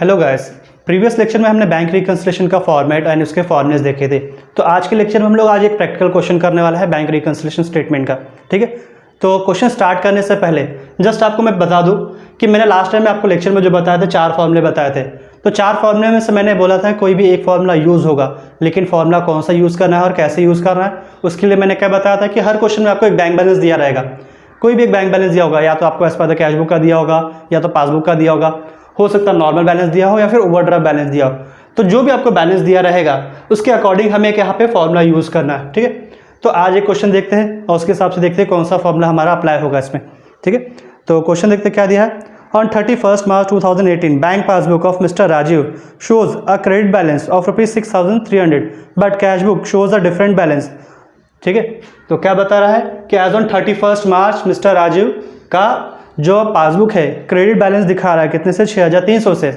Hello guys, previous lecture में हमने bank reconciliation का फॉर्मेट एंड उसके फॉर्मुलेस देखे थे। तो आज के लेक्चर में हम लोग आज एक प्रैक्टिकल क्वेश्चन करने वाला है बैंक रिकंसिलिएशन स्टेटमेंट का। ठीक है, तो क्वेश्चन स्टार्ट करने से पहले जस्ट आपको मैं बता दूं कि मैंने लास्ट टाइम आपको लेक्चर में जो बताया था 4 फॉर्मूले बताए थे। तो 4 फॉर्मूले में से मैंने बोला था कोई भी एक फॉर्मूला यूज़ होगा, लेकिन फॉर्मूला कौन सा यूज़ करना है और कैसे यूज़ करना है उसके लिए मैंने क्या बताया था कि हर क्वेश्चन में आपको एक बैंक बैलेंस दिया रहेगा। कोई भी एक बैंक बैलेंस दिया होगा, या तो आपको as per the cash book का दिया होगा या तो पासबुक का दिया होगा, हो सकता है नॉर्मल बैलेंस दिया हो या फिर ओवरड्राफ्ट बैलेंस दिया हो। तो जो भी आपको बैलेंस दिया रहेगा उसके अकॉर्डिंग हमें यहाँ पे फॉर्मूला यूज़ करना है। ठीक है, तो आज एक क्वेश्चन देखते हैं और उसके हिसाब से देखते हैं कौन सा फॉर्मूला हमारा अप्लाई होगा इसमें। ठीक है, तो क्वेश्चन देखते हैं क्या दिया है। On 31 March 2018 bank passbook of mister Rajiv shows a credit balance of ₹6,300 but cash book shows a different balance. ठीक है, तो क्या बता रहा है कि as on 31 March mister Rajiv का जो पासबुक है क्रेडिट बैलेंस दिखा रहा है कितने से 6,300 से,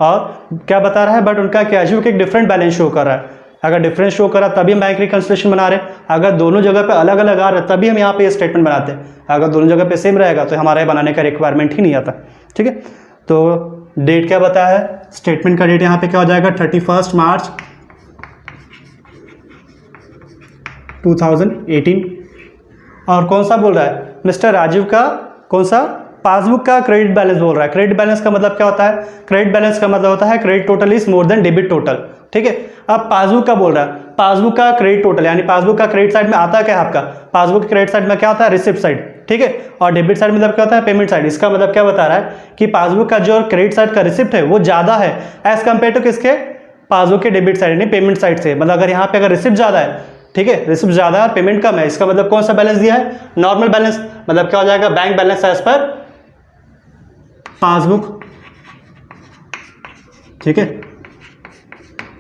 और क्या बता रहा है बट उनका कैश बुक एक डिफरेंट बैलेंस शो कर रहा है। अगर डिफरेंस शो कर रहा है तभी हम बैंक रिकंसिलिएशन बना रहे हैं, अगर दोनों जगह पे अलग अलग आ रहा है तभी हम यहाँ पे ये स्टेटमेंट बनाते हैं। अगर दोनों जगह पे सेम रहेगा तो हमारा बनाने का रिक्वायरमेंट ही नहीं आता। ठीक है, तो डेट क्या बताया है, स्टेटमेंट का डेट यहाँ पे क्या हो जाएगा 31 मार्च 2018, और कौन सा बोल रहा है मिस्टर राजीव का कौन सा पासबुक का क्रेडिट बैलेंस बोल रहा है। क्रेडिट बैलेंस का मतलब क्या होता है, क्रेडिट बैलेंस का मतलब होता है credit total is more than debit total. ठीक है, अब पासबुक का बोल रहा है, पासबुक का क्रेडिट टोटल यानी पासबुक का क्रेडिट साइड में आता क्या है आपका, पासबुक के क्रेडिट साइड में क्या होता है रिसिप्ट साइड। ठीक है, और डेबिट साइड मतलब क्या होता है पेमेंट साइड। इसका मतलब क्या बता रहा है कि पासबुक का जो क्रेडिट साइड का रिसिप्ट है वो ज़्यादा है एज कम्पेयर टू किसके, पासबुक के डेबिट साइड यानी पेमेंट साइड से। मतलब अगर यहाँ पे अगर रिसिप्ट ज़्यादा है, ठीक है, रिसिप्ट ज़्यादा है और पेमेंट कम है, इसका मतलब कौन सा बैलेंस दिया है, नॉर्मल बैलेंस। मतलब क्या हो जाएगा bank balance as per passbook. ठीक है,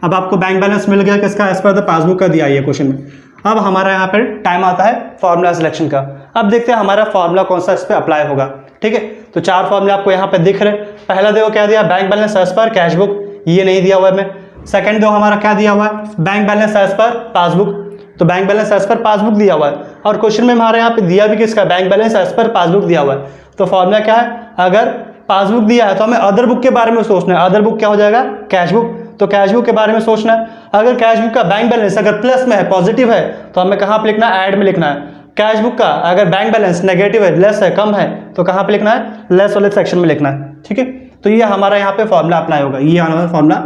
अब आपको बैंक बैलेंस मिल गया किसका, एज पर द पासबुक का दिया है क्वेश्चन में। अब हमारा यहाँ पर टाइम आता है फॉर्मूला सिलेक्शन का। अब देखते हैं हमारा फॉर्मूला कौन सा इस पर अप्लाई होगा। ठीक है, तो 4 फॉर्मूले आपको यहाँ पे दिख रहे। पहला देखो क्या दिया, bank balance as per cash book, ये नहीं दिया हुआ है में। सेकंड देखो हमारा क्या दिया हुआ है, bank balance as per passbook, तो bank balance as per passbook दिया हुआ है। और क्वेश्चन में हमारे यहाँ पे दिया भी किसका, bank balance as per passbook दिया हुआ है। तो फॉर्मूला क्या है, अगर पासबुक दिया है तो हमें अदर बुक के बारे में सोचना है। अदर बुक क्या हो जाएगा, कैश बुक, तो कैश बुक के बारे में सोचना है। अगर कैश बुक का बैंक बैलेंस अगर प्लस में है, पॉजिटिव है, तो हमें कहाँ पे लिखना है, ऐड में लिखना है। कैश बुक का अगर बैंक बैलेंस नेगेटिव है, लेस है, कम है, तो कहाँ पे लिखना है, लेस वाले सेक्शन में लिखना है। ठीक है, तो ये हमारा यहाँ पे फॉर्मूला अप्लाई होगा, ये हमारा फॉर्मूला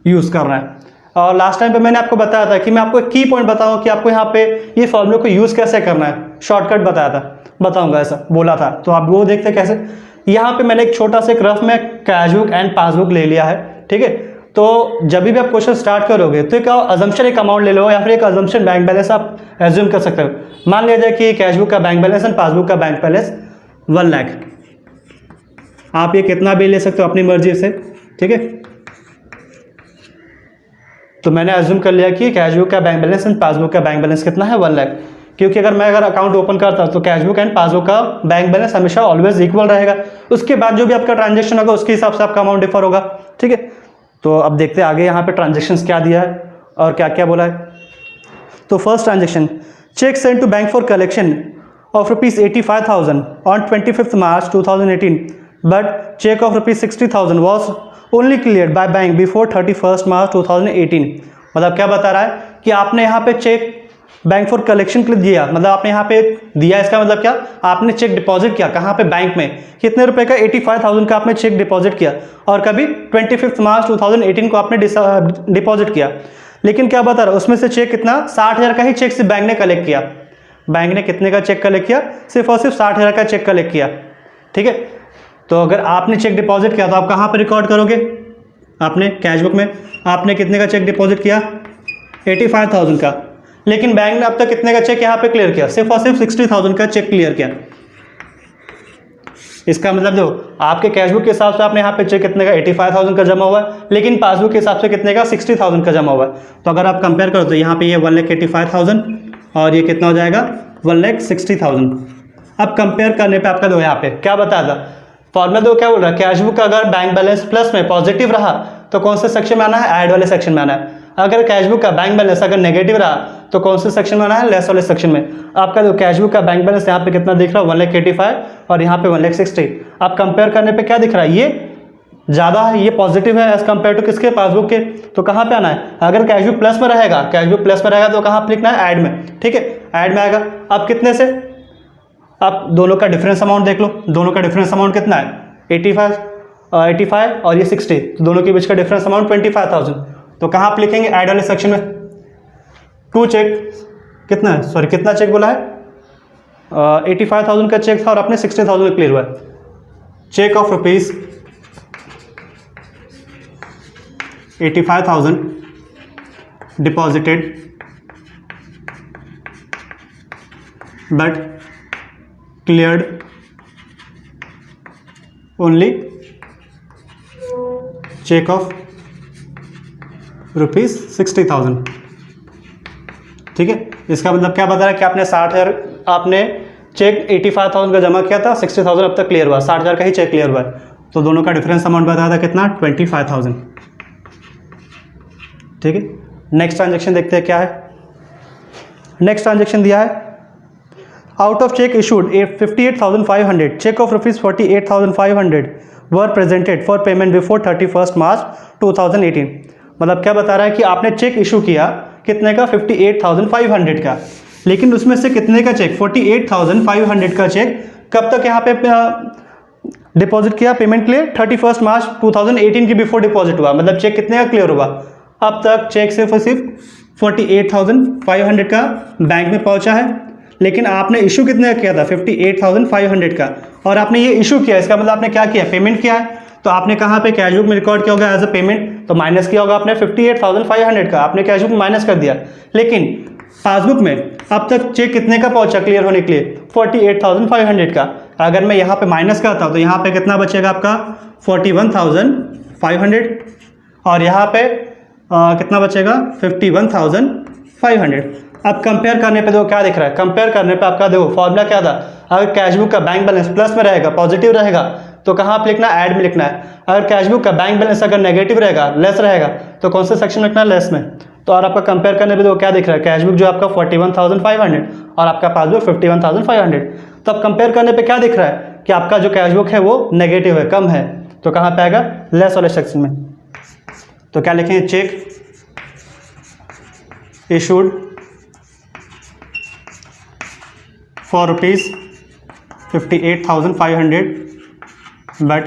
यूज कर रहा है। और लास्ट टाइम पे मैंने आपको बताया था कि मैं आपको एक की पॉइंट बताऊं कि आपको यहाँ पे ये फॉर्मूले को यूज कैसे करना है, शॉर्टकट बताया था, बताऊंगा ऐसा बोला था। तो आप वो देखते कैसे, यहाँ पे मैंने एक छोटा सा एक रफ में कैश बुक एंड पासबुक ले लिया है। ठीक है, तो जब भी आप क्वेश्चन स्टार्ट करोगे तो एक अजम्पशन एक अमाउंट ले लो या फिर एक अजम्पशन बैंक बैलेंस आप एज्यूम कर सकते हो। मान लिया जाए कि कैश बुक का बैंक बैलेंस एंड पासबुक का बैंक बैलेंस 1 लाख, आप ये कितना भी ले सकते हो अपनी मर्जी से। ठीक है, तो मैंने एज्यूम कर लिया कि कैश बुक का बैंक बैलेंस एंड पासबुक का बैंक बैलेंस कितना है, 1 लाख। क्योंकि अगर मैं अकाउंट ओपन करता तो कैश बुक एंड पासबुक का बैंक बैलेंस हमेशा ऑलवेज इक्वल रहेगा। उसके बाद जो भी आपका ट्रांजेक्शन होगा उसके हिसाब से आपका अमाउंट डिफर होगा। ठीक है, तो अब देखते हैं आगे यहाँ पे ट्रांजेक्शन्स क्या दिया है और क्या क्या बोला है। तो first transaction, cheque send to bank for collection of ₹85,000 on 25 March 2018 but cheque of ₹60,000 was only clear by bank before 31 March 2018। मतलब क्या बता रहा है कि आपने यहाँ पे चेक बैंक फॉर कलेक्शन के लिए दिया, मतलब आपने यहाँ पे दिया, इसका मतलब क्या, आपने चेक डिपॉजिट किया कहाँ पे, बैंक में। कितने रुपए का, 85,000 का आपने चेक डिपॉजिट किया, और कभी 25 March 2018 को आपने डिपॉजिट किया। लेकिन क्या बता रहा है उसमें से चेक कितना, 60,000 का ही चेक सिर्फ बैंक ने कलेक्ट किया। बैंक ने कितने का चेक कलेक्ट किया, सिर्फ और सिर्फ 60,000 का चेक कलेक्ट किया। ठीक है, तो अगर आपने चेक डिपॉजिट किया तो आप कहाँ पर रिकॉर्ड करोगे, आपने कैश बुक में आपने कितने का चेक डिपॉजिट किया, 85,000 का। लेकिन बैंक ने अब तक कितने का चेक यहाँ पे क्लियर किया, सिर्फ और सिर्फ 60,000 का चेक क्लियर किया। इसका मतलब जो आपके कैश बुक के हिसाब से आपने यहाँ पे चेक कितने का 85,000 का जमा हुआ है, लेकिन पासबुक के हिसाब से कितने का 60,000 का जमा हुआ है। तो अगर आप कंपेयर करो तो यहाँ पे ये 1,85,000 और ये कितना हो जाएगा 1,60,000। अब कंपेयर करने पे आपका दो यहाँ पे क्या बताया था, फॉर्मूला दो क्या बोल रहा है, कैश बुक का अगर बैंक बैलेंस प्लस में पॉजिटिव रहा तो कौन से सेक्शन में आना है, ऐड वाले सेक्शन में आना है। अगर कैश बुक का बैंक बैलेंस अगर नेगेटिव रहा तो कौन से सेक्शन में आना है, लेस वाले सेक्शन में। आपका जो कैश बुक का बैंक बैलेंस यहाँ पे कितना दिख रहा है 1,85,000 और यहाँ पे 1,60,000। आप कंपेयर करने पे क्या दिख रहा है, ये ज़्यादा है, ये पॉजिटिव है एज कम्पेयर टू किसके, पासबुक के, तो कहाँ पे आना है, अगर कैश बुक प्लस में रहेगा, कैश बुक प्लस में रहेगा तो कहाँ पे लिखना है, ऐड में, ठीक है, ऐड में आएगा। अब कितने से, अब दोनों का डिफरेंस अमाउंट देख लो, दोनों का डिफरेंस अमाउंट कितना है, 85 और ये 60, तो दोनों के बीच का डिफरेंस अमाउंट 25,000, तो कहाँ पे लिखेंगे, ऐड वाले सेक्शन में। टू चेक कितना है, सॉरी कितना चेक बोला है, 85,000 का चेक था और आपने 60,000 क्लियर हुआ है। Cheque of rupees 85,000 deposited but cleared only cheque of rupees 60,000, ठीक है। इसका मतलब क्या बता रहा है कि आपने 60,000, आपने चेक 85,000 का जमा किया था, 60,000 अब तक क्लियर हुआ, 60,000 का ही चेक क्लियर हुआ है, तो दोनों का डिफरेंस अमाउंट बताया था कितना, 25,000, ठीक है। नेक्स्ट ट्रांजेक्शन देखते हैं क्या है। नेक्स्ट ट्रांजेक्शन दिया है, out of cheque issued 58,500 cheque of rupees 48,500 were presented for payment before 31 March 2018। मतलब क्या बता रहा है कि आपने चेक इशू किया कितने का, 58,500 का, लेकिन उसमें से कितने का चेक, 48,500 का चेक कब तक यहाँ पे डिपॉजिट किया, पेमेंट क्लियर 31 मार्च 2018 की बिफोर डिपॉजिट हुआ, मतलब चेक कितने का क्लियर हुआ, अब तक चेक सिर्फ और सिर्फ 48,500 का बैंक में पहुंचा है, लेकिन आपने इशू कितने का किया था, 58,500 का, और आपने ये इशू किया, इसका मतलब आपने क्या किया, पेमेंट किया है, तो आपने कहाँ पे कैश बुक में रिकॉर्ड किया होगा एज अ पेमेंट, तो माइनस किया होगा आपने 58,500 का, आपने कैश बुक में माइनस कर दिया, लेकिन पासबुक में अब तक चेक कितने का पहुंचा क्लियर होने के लिए, 48,500 का। अगर मैं यहाँ पे माइनस करता हूँ तो यहाँ पे कितना बचेगा आपका, 41,500, और यहाँ पे कितना बचेगा, 51,500। अब कंपेयर करने पे देखो क्या दिख रहा है, कंपेयर करने पे आपका देखो फॉर्मूला क्या था, अगर कैशबुक का बैंक बैलेंस प्लस में रहेगा, पॉजिटिव रहेगा, तो कहाँ पे लिखना है, ऐड में लिखना है। अगर कैशबुक का बैंक बैलेंस अगर नेगेटिव रहेगा, लेस रहेगा, तो कौन से सेक्शन में लिखना है, लेस में। तो और आपका कंपेयर करने पे देखो क्या दिख रहा है, कैशबुक जो आपका 41,500 और आपका पासबुक 51,500, तो अब कंपेयर करने पे क्या दिख रहा है कि आपका जो कैशबुक है वो नेगेटिव है, कम है, तो कहाँ पे आएगा, लेस वाले सेक्शन में। तो क्या लिखेंगे, check issued for rupees 58,500 but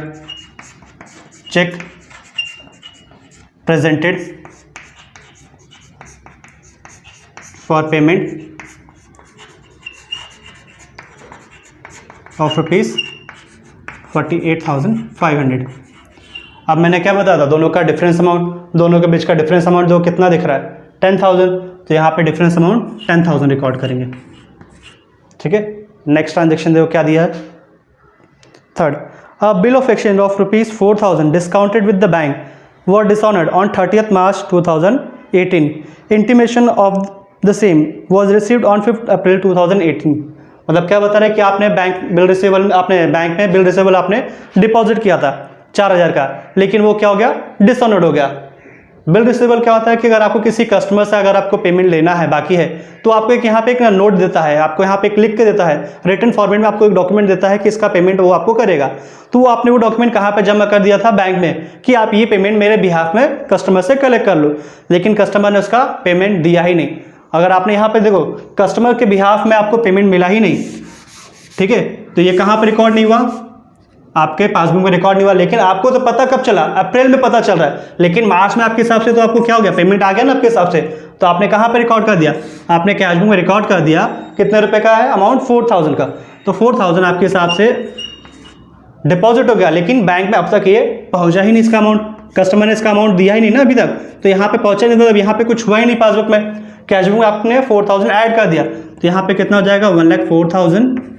check presented for payment of rupees 48,500। अब मैंने क्या बताया था, दोनों का डिफरेंस अमाउंट, दोनों के बीच का डिफरेंस अमाउंट जो कितना दिख रहा है, 10,000, तो यहाँ पे डिफरेंस अमाउंट 10,000 रिकॉर्ड करेंगे, ठीक है। नेक्स्ट ट्रांजेक्शन देखो क्या दिया है, third, a bill of exchange of rupees 4,000 discounted with the bank were dishonoured on 30th March 2018, intimation of the same was received on 5th अप्रैल 2018। मतलब क्या बता रहे हैं कि आपने बैंक बिल रिसीवेबल, आपने बैंक में बिल रिसीवेबल आपने डिपॉजिट किया था 4,000 का, लेकिन वो क्या हो गया, डिसऑनर्ड हो गया। बिल रिसीवेबल क्या होता है कि अगर आपको किसी कस्टमर से अगर आपको पेमेंट लेना है, बाकी है, तो आपको एक यहाँ पे एक नोट देता है, आपको यहाँ पे लिख के देता है, रिटन फॉर्मेट में आपको एक डॉक्यूमेंट देता है कि इसका पेमेंट वो आपको करेगा। तो वो आपने वो डॉक्यूमेंट कहाँ पे जमा कर दिया था, बैंक में, कि आप ये पेमेंट मेरे बिहाफ में कस्टमर से कलेक्ट कर लो, लेकिन कस्टमर ने उसका पेमेंट दिया ही नहीं। अगर आपने यहाँ पे देखो कस्टमर के बिहाफ में आपको पेमेंट मिला ही नहीं, ठीक है, तो ये कहाँ पर रिकॉर्ड नहीं हुआ, आपके पासबुक में रिकॉर्ड नहीं हुआ, लेकिन आपको तो पता कब चला, अप्रैल में पता चल रहा है, लेकिन मार्च में आपके हिसाब से तो आपको क्या हो गया, पेमेंट आ गया ना आपके हिसाब से, तो आपने कहाँ पे रिकॉर्ड कर दिया, आपने कैशबुक में रिकॉर्ड कर दिया, कितने रुपए का है अमाउंट, 4,000 का, तो 4,000 आपके हिसाब से डिपॉजिट हो गया, लेकिन बैंक में अब तक ये पहुंचा ही नहीं, इसका अमाउंट कस्टमर ने इसका अमाउंट दिया ही नहीं ना अभी तक, तो यहाँ पे पहुंचा नहीं, मतलब यहाँ पे कुछ हुआ ही नहीं पासबुक में, कैशबुक में आपने 4,000 ऐड कर दिया, तो यहाँ पे कितना हो जाएगा, 1,04,000,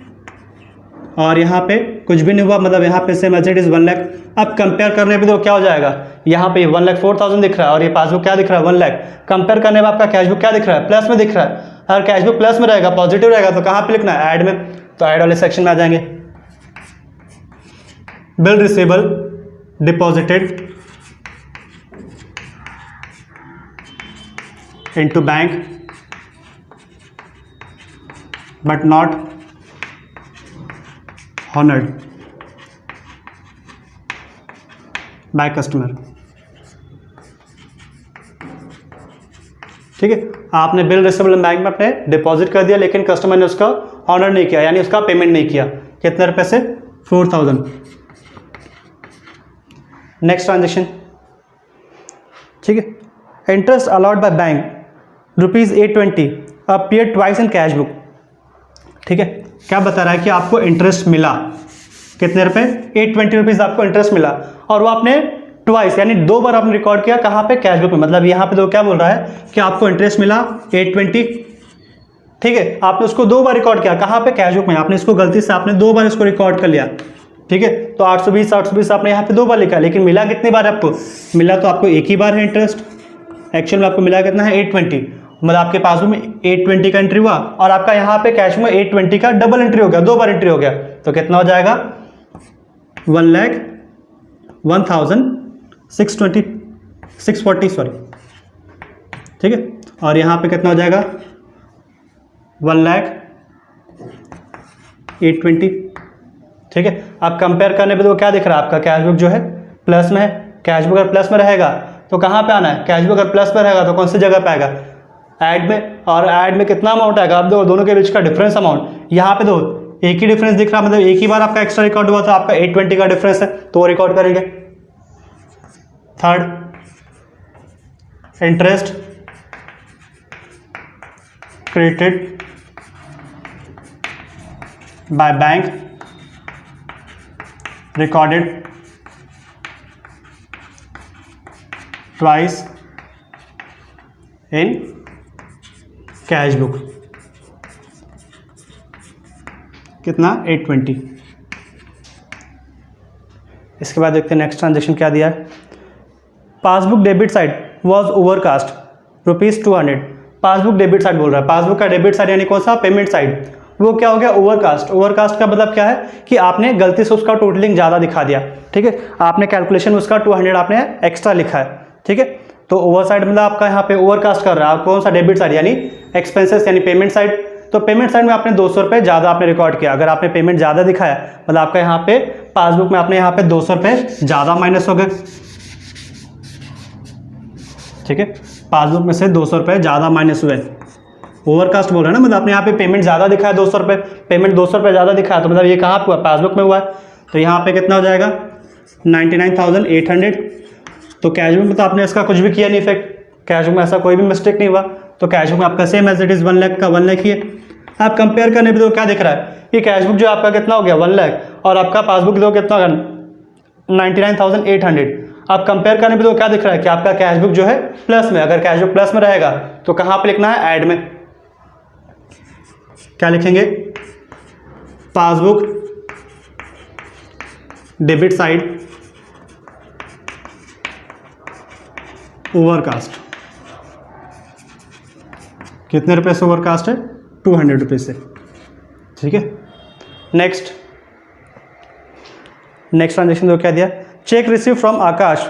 और यहाँ पे कुछ भी नहीं हुआ, मतलब यहाँ पे same as it is 1 lakh. अब कंपेयर करने पे तो क्या हो जाएगा, यहाँ पे 1,04,000 दिख रहा है और ये पासबुक क्या दिख रहा है, 1 लाख। कंपेयर करने में आपका कैशबुक क्या दिख रहा है, प्लस में दिख रहा है। अगर कैशबुक प्लस में रहेगा, पॉजिटिव रहेगा, तो कहाँ पे लिखना है, ऐड में, तो ऐड वाले सेक्शन में आ जाएंगे। Bill receivable deposited into bank but not honored by customer. ठीक है, आपने बिल रिसीवेबल बैंक में अपने डिपॉजिट कर दिया, लेकिन कस्टमर ने उसका ऑनर नहीं किया, यानी उसका पेमेंट नहीं किया। कितने रुपए से? 4000। Next transaction. ठीक है, interest allowed by bank ₹820 appear twice in cash book. ठीक है, क्या बता रहा है कि आपको इंटरेस्ट मिला, कितने रुपए? 820 रुपीज़ आपको इंटरेस्ट मिला, और वो आपने ट्वाइस यानी 2 बार आपने रिकॉर्ड किया। कहाँ पे? कैश बुक में। मतलब यहाँ पे तो क्या बोल रहा है कि आपको इंटरेस्ट मिला 820। ठीक है, आपने उसको 2 बार रिकॉर्ड किया। कहाँ पे? कैश बुक में। आपने इसको गलती से आपने 2 बार इसको रिकॉर्ड कर लिया। ठीक है, तो 820 आपने यहाँ पे 2 बार लिखा, लेकिन मिला कितनी बार आपको? मिला तो आपको एक ही बार है इंटरेस्ट। एक्चुअल में आपको मिला कितना है? 820। मतलब आपके पासबुक में 820 का एंट्री हुआ, और आपका यहाँ पे कैश में 820 का डबल एंट्री हो गया, 2 बार एंट्री हो गया। तो कितना हो जाएगा? 1,01,640 सॉरी। ठीक है, और यहाँ पे कितना हो जाएगा? 1,08,20। ठीक है, आप कंपेयर करने पे तो क्या दिख रहा है? आपका कैश बुक जो है प्लस में है। कैश बुक अगर प्लस में रहेगा तो कहाँ पे आना है? कैश बुक अगर प्लस में रहेगा तो कौन सी जगह पे आएगा? ऐड में। और ऐड में कितना अमाउंट आएगा? आप दोनों के बीच का डिफरेंस अमाउंट। यहाँ पे दो एक ही डिफरेंस दिख रहा, मतलब एक ही बार आपका एक्स्ट्रा रिकॉर्ड हुआ, तो आपका 820 का डिफरेंस है, तो वो रिकॉर्ड करेंगे। Third, interest credited by bank recorded twice in cash book. कितना? 820। इसके बाद देखते हैं नेक्स्ट ट्रांजेक्शन क्या दिया है। Passbook debit side was overcast ₹200। Passbook debit side बोल रहा है। पासबुक का डेबिट साइड यानी कौन सा? Payment side. वो क्या हो गया? ओवरकास्ट। ओवरकास्ट का मतलब क्या है कि आपने गलती से उसका टोटलिंग ज़्यादा दिखा दिया। ठीक है, आपने कैलकुलेशन उसका 200 आपने एक्स्ट्रा लिखा है। ठीक है, तो ओवर साइड मतलब आपका यहाँ पे ओवरकास्ट कर रहा है। कौन सा? डेबिट साइड यानी एक्सपेंसेस यानी पेमेंट साइड। तो पेमेंट साइड में आपने 200 रुपये ज़्यादा आपने रिकॉर्ड किया। अगर आपने पेमेंट ज़्यादा दिखाया मतलब आपका यहाँ पे पासबुक में आपने यहाँ पे 200 रुपये ज़्यादा माइनस हो गए। ठीक है, पासबुक में से 200 रुपये ज़्यादा माइनस हुए। ओवरकास्ट बोल रहे हैं ना, मतलब आपने यहाँ पे पेमेंट ज़्यादा दिखाया 200 रुपये, पेमेंट 200 रुपये ज़्यादा दिखाया, तो मतलब ये कहाँ पे हुआ? पासबुक में हुआ है। तो यहाँ पे कितना हो जाएगा? 99,800। तो कैश बुक में तो आपने इसका कुछ भी किया नहीं इफेक्ट, कैश बुक में ऐसा कोई भी मिस्टेक नहीं हुआ, तो कैश बुक में आपका same as it is 1 lakh का 1 लाख ही है। आप कंपेयर करने पे तो क्या दिख रहा है कि कैश बुक जो आपका कितना हो गया? 1 लाख, और आपका पासबुक जो कितना होगा? 99,800। आप कंपेयर करने पे तो क्या दिख रहा है कि आपका कैश बुक जो है प्लस में। अगर कैश बुक प्लस में रहेगा तो कहाँ पे लिखना है? ऐड में। क्या लिखेंगे? Passbook debit side overcast. कितने रुपए से ओवरकास्ट है? 200 रुपये से। ठीक है, नेक्स्ट ट्रांजेक्शन तो क्या दिया? Check receive from Akash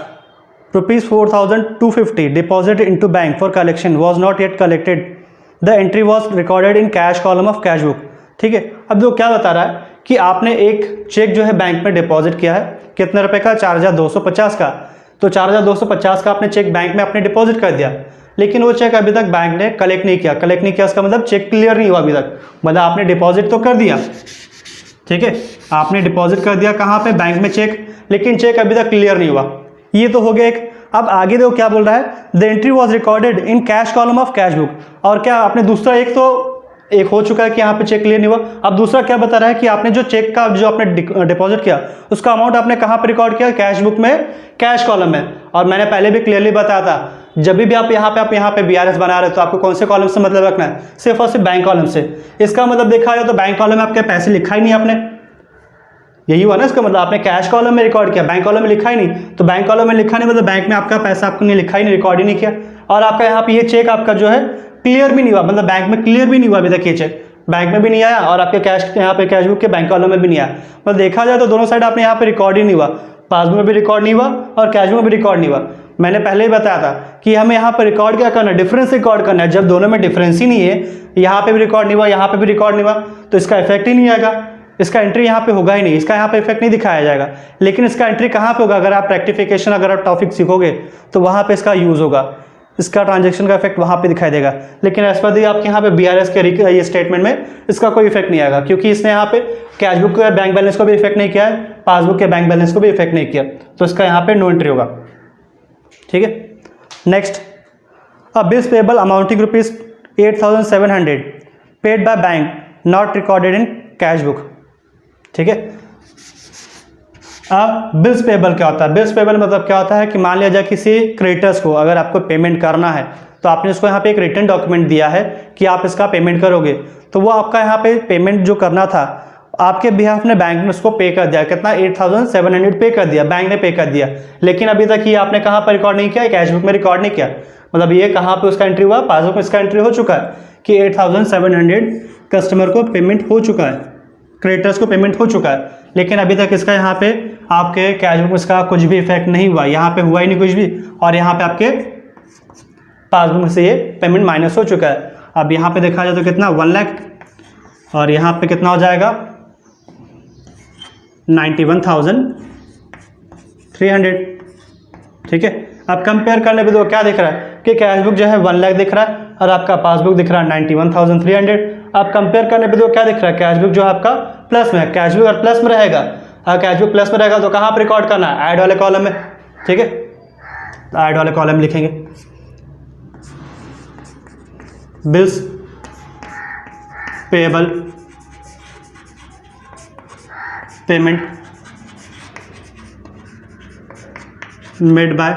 ₹4,250 deposit into bank for collection was not yet collected, the entry was recorded in cash column of cash book. ठीक है, अब जो क्या बता रहा है कि आपने एक चेक जो है बैंक में डिपॉजिट किया है, कितने रुपए का? 4,250 का। तो 4,250 का आपने चेक बैंक में आपने डिपॉजिट कर दिया, लेकिन वो चेक अभी तक बैंक ने कलेक्ट नहीं किया। कलेक्ट नहीं किया इसका मतलब चेक क्लियर नहीं हुआ अभी तक। मतलब आपने डिपॉजिट तो कर दिया, ठीक है, आपने डिपॉजिट कर दिया कहाँ पे? बैंक में चेक, लेकिन चेक अभी तक क्लियर नहीं हुआ। ये तो हो गया एक। अब आगे देखो क्या बोल रहा है? The entry was recorded in cash column of cash book. और क्या आपने दूसरा एक हो चुका है कि यहाँ पे चेक क्लियर नहीं हुआ। अब दूसरा क्या बता रहा है कि आपने जो चेक का जो आपने डिपॉजिट किया उसका अमाउंट आपने कहाँ पे रिकॉर्ड किया? कैश बुक में, कैश कॉलम में। और मैंने पहले भी क्लियरली बताया था, जब भी आप यहाँ पे BRS बना रहे हो तो आपको कौन से कॉलम से मतलब रखना है? सिर्फ और सिर्फ बैंक कॉलम से। इसका मतलब देखा जाए तो बैंक कॉलम में आपके पैसे लिखा ही नहीं आपने, यही हुआ ना इसका मतलब। आपने कैश कॉलम में रिकॉर्ड किया, बैंक कॉलम में लिखा ही नहीं। तो बैंक कॉलम में लिखा नहीं मतलब बैंक में आपका पैसा आपको नहीं लिखा ही नहीं, रिकॉर्ड ही नहीं किया। और आपका यहाँ पे ये चेक आपका जो है क्लियर भी नहीं हुआ, मतलब बैंक में क्लियर भी नहीं हुआ अभी तक। ये चेक बैंक में भी नहीं आया और आपके कैश यहाँ पे कैश बुक के बैंक कॉलम में भी नहीं आया। मतलब देखा जाए तो दोनों साइड आपने यहाँ पे रिकॉर्ड ही नहीं हुआ, पासबुक में भी रिकॉर्ड नहीं हुआ और कैश बुक में भी रिकॉर्ड नहीं हुआ। मैंने पहले ही बताया था कि हमें यहाँ पर रिकॉर्ड क्या करना है? डिफरेंस रिकॉर्ड करना है। जब दोनों में डिफरेंस ही नहीं है, यहाँ पे भी रिकॉर्ड नहीं हुआ, यहाँ पे भी रिकॉर्ड नहीं हुआ, तो इसका इफेक्ट ही नहीं आएगा। इसका एंट्री यहाँ पे होगा ही नहीं, इसका यहाँ पे इफेक्ट नहीं दिखाया जाएगा। लेकिन इसका एंट्री कहाँ पे होगा, अगर आप रेक्टिफिकेशन अगर आप टॉपिक सीखोगे तो वहाँ पे इसका यूज़ होगा, इसका ट्रांजेक्शन का इफेक्ट वहाँ पे दिखाई देगा। लेकिन एज पर दी आपके यहाँ पे BRS के ये स्टेटमेंट में इसका कोई इफेक्ट नहीं आएगा, क्योंकि इसने यहाँ पे कैशबुक के बैंक बैलेंस को भी इफेक्ट नहीं किया है, पासबुक के बैंक बैलेंस को भी इफेक्ट नहीं किया, तो इसका यहाँ पे नो एंट्री होगा। ठीक है, next, a bills payable amounting ₹8,700 paid by bank not recorded in cash book. ठीक है, अब बिल्स पेबल क्या होता है? बिल्स पेबल मतलब क्या होता है कि मान लिया जाए किसी क्रेडिटर्स को अगर आपको पेमेंट करना है तो आपने उसको यहाँ पे एक रिटर्न डॉक्यूमेंट दिया है कि आप इसका पेमेंट करोगे, तो वो आपका यहाँ पे पेमेंट जो करना था आपके बिहाफ ने बैंक ने उसको पे कर दिया, कितना 8,700 पे कर दिया, बैंक ने पे कर दिया। लेकिन अभी तक ये आपने कहाँ पर रिकॉर्ड नहीं किया, कैश बुक में रिकॉर्ड नहीं किया। मतलब ये कहाँ पे उसका एंट्री हुआ, पासबुक में इसका एंट्री हो चुका है कि 8,700 कस्टमर को पेमेंट हो चुका है, क्रेडिटर्स को पेमेंट हो चुका है। लेकिन अभी तक इसका यहाँ पे आपके कैश बुक में इसका कुछ भी इफेक्ट नहीं हुआ, यहाँ पे हुआ ही नहीं कुछ भी, और यहाँ पे आपके पासबुक में से ये पेमेंट माइनस हो चुका है। अब यहाँ पे देखा जाए तो कितना 1 लाख, और यहाँ पे कितना हो जाएगा 91,300। ठीक है, अब कंपेयर करने पे तो क्या दिख रहा है कि कैश बुक जो है 1 लाख दिख रहा है और आपका पासबुक दिख रहा है 91,300। अब कंपेयर करने पे तो क्या दिख रहा है, कैश बुक जो आपका प्लस में है, कैश बुक अगर प्लस में रहेगा, अगर कैश बुक प्लस में रहेगा तो कहाँ पर रिकॉर्ड करना है, ऐड वाले कॉलम में। ठीक है, ऐड वाले कॉलम में लिखेंगे bills payable payment made by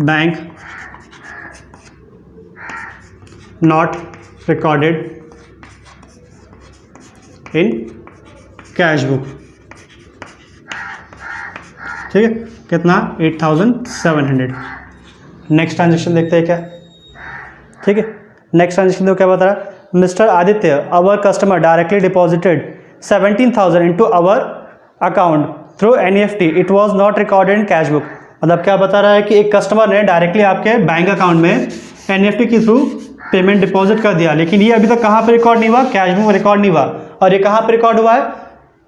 bank not recorded in cash book. ठीक है, कितना 8,700। नेक्स्ट ट्रांजेक्शन देखते हैं क्या। ठीक है, नेक्स्ट ट्रांजेक्शन देखो क्या बता रहा है, mister Aditya our customer directly deposited 17,000 into our account through NEFT, it was not recorded in cash book. मतलब क्या बता रहा है कि एक कस्टमर ने डायरेक्टली आपके बैंक अकाउंट में NEFT के थ्रू पेमेंट डिपॉजिट कर दिया, लेकिन ये अभी तक कहाँ पे रिकॉर्ड नहीं हुआ, कैश बुक में रिकॉर्ड नहीं हुआ। और ये कहाँ पे रिकॉर्ड हुआ है,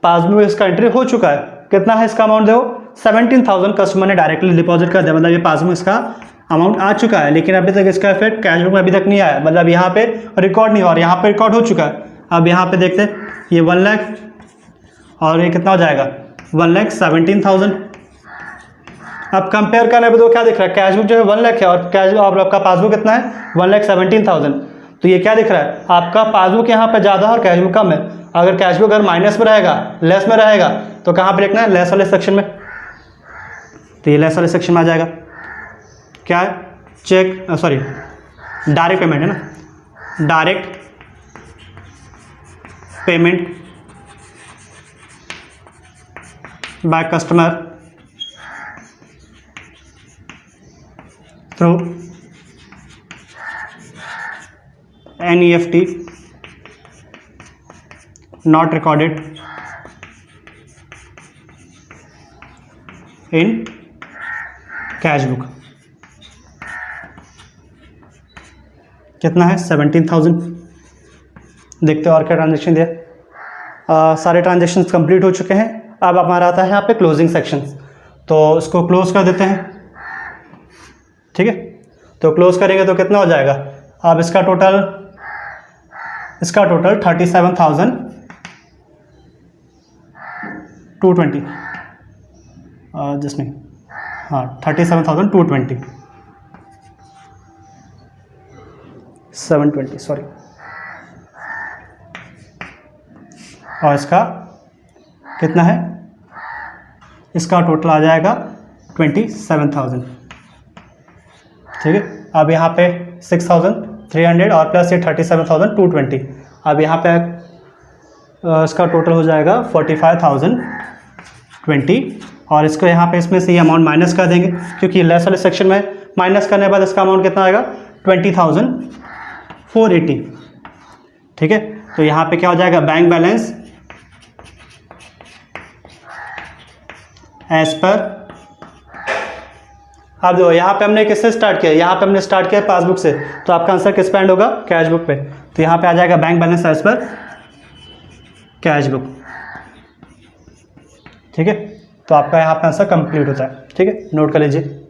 पासबुक में इसका एंट्री हो चुका है। कितना है इसका अमाउंट देखो, 17,000 कस्टमर ने डायरेक्टली डिपॉजिट कर दिया, मतलब ये पासबुक में इसका अमाउंट आ चुका है, लेकिन अभी तक इसका इफेक्ट कैश बुक में अभी तक नहीं आया, मतलब यहाँ पे रिकॉर्ड नहीं हुआ और यहाँ पे रिकॉर्ड हो चुका है। अब यहाँ पे देखते हैं, ये 1 लाख और ये कितना हो जाएगा 1,17,000। अब कंपेयर करने पे तो क्या दिख रहा है, कैश बुक जो है 1 लाख है और कैश और आपका पासबुक कितना है 1,17,000। तो ये क्या दिख रहा है, आपका पासबुक यहाँ पे ज़्यादा है और कैश बुक कम है। अगर कैश बुक अगर माइनस में रहेगा, लेस में रहेगा, तो कहाँ पे लिखना है, लेस वाले सेक्शन में। तो ये लेस वाले सेक्शन में आ जाएगा। क्या है, चेक सॉरी डायरेक्ट पेमेंट है ना, direct payment by customer through NEFT not recorded in cash book. कितना है 17,000। देखते हैं और क्या ट्रांजेक्शन दिया। सारे ट्रांजेक्शन्स कंप्लीट हो चुके हैं। अब हमारा आता है यहाँ पे क्लोजिंग सेक्शन, तो इसको क्लोज कर देते हैं। ठीक है, तो क्लोज करेंगे तो कितना हो जाएगा, अब इसका टोटल 37,220 जस्ट नहीं, हाँ 37,220 720 सॉरी, और इसका कितना है, इसका टोटल आ जाएगा 27,000। ठीक है, अब यहाँ पे 6,300 और प्लस ये 37,220, अब यहाँ पे इसका टोटल हो जाएगा 45,020 और इसको यहाँ पे इसमें से ये अमाउंट माइनस कर देंगे, क्योंकि लेस वाले सेक्शन में माइनस करने के बाद इसका अमाउंट कितना आएगा 20,480। ठीक है, तो यहाँ पे क्या हो जाएगा, बैंक बैलेंस एज पर, अब देखो यहाँ पे हमने किससे स्टार्ट किया, यहाँ पे हमने स्टार्ट किया पासबुक से, तो आपका आंसर किस पे एंड होगा, कैश बुक पे। तो यहाँ पे आ जाएगा bank balance as per cash book. ठीक है, तो आपका यहाँ पे आंसर कंप्लीट होता है। ठीक है, नोट कर लीजिए।